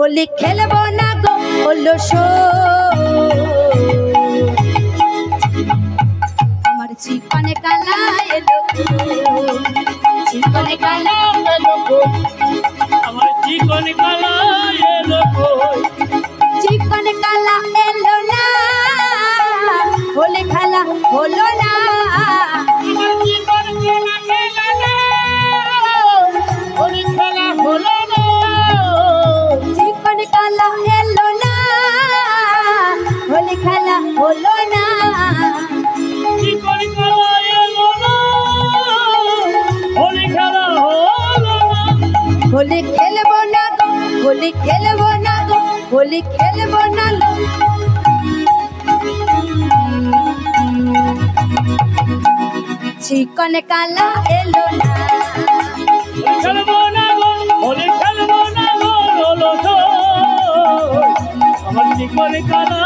হোলি খেলবো না গো হলো আমার চিকনে কালা এলো চিকনে কালা এলো আমার চিকনে কালা এলো চিকনে কালা এলো না হোলি খেলা হলো না আমার চিকনে কালা এলো না হোলি খেলা হলো না চিকনে কালা এলো না হোলি খেলা হলো না চিকনে কালা এলো না হোলি খেলা হলো না হোলি খেলবো না গো হোলি খেলবো না গো হোলি খেলবো না লো চিকনে কালা এলো না খেলবো না গো হোলি খেলবো না গো হলো তো আমার চিকনে কালা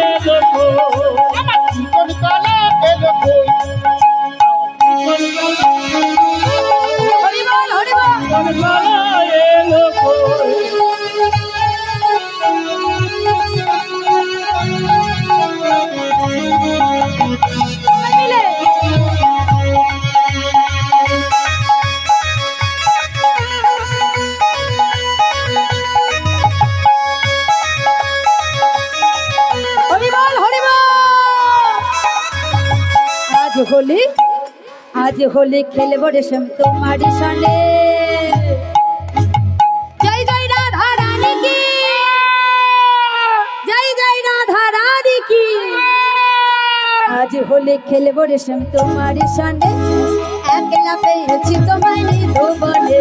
এলো আমার চিকনে কালা এলো হরি বল হরি বল চিকনে কালা এলো মিলে হরি বল হরি বল আজ হোলি খেলবো রেশম তোমারি সনে জয় জয় রাধা রানী কি জয় জয় রাধা রানী কি আজ হোলি খেলবো রেশম তোমারি সনে একলা পেয়েছি তোমায় নিধুবনে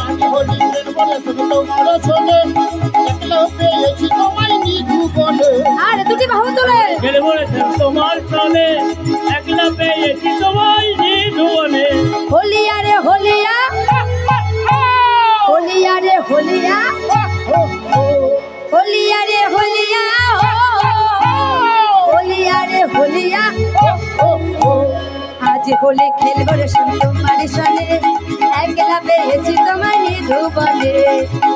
আজ হোলি খেলবো রেশম তোমার সনে একলা পেয়েছি তোমায় নিধুবনে আর দুটি বাহু তুলে খেলবো রেশম তোমার সনে একলা পেয়েছি তোমায় নিধুবনে হোলিয়া রে হোলিয়া হোলিয়া রে হোলিয়া হোলিয়া রে হোলিয়া হোলিয়া রে হোলিয়া আজ হোলি খেলবো রে তোমার সনে একলা পেয়েছি তোমায় নিধুবনে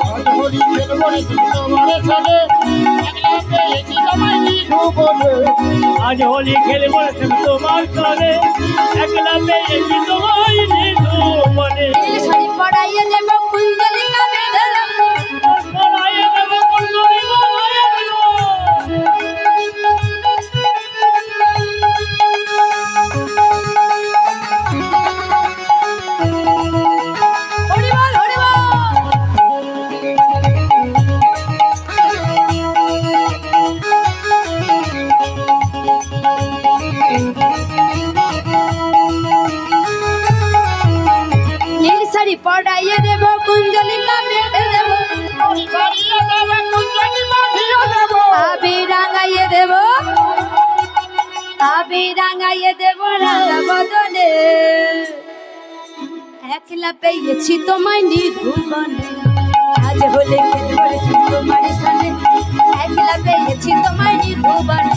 আজ হোলি খেলবো রেশম তোমার সনে একলা পেয়েছি তোমায় নিধুবনে আজ হোলি খেলবো রেশম তোমার সনে একলা পেয়েছি তোমায় নিধুবনে শাড়ি পরাইয়ে দেব কুঞ্জলি কামে ধরো পরাইয়ে দেব কুঞ্জলি পরাইয়ে দেব হরি বল হরি বল নীল শাড়ি পরাইয়ে দেব কুঞ্জলি কামে দেব পরাইয়ে দেব কুঞ্জলি বাঁধিয়ে দেব আবির রাঙাইয়ে দেব আবির রাঙাইয়ে দেব রাঙা বদনে একলা পেয়েছি তোমায় নিধুবনে আজ হোলি খেলবো রে তোমার সনে একলা পেয়েছি তোমায় নিধুবনে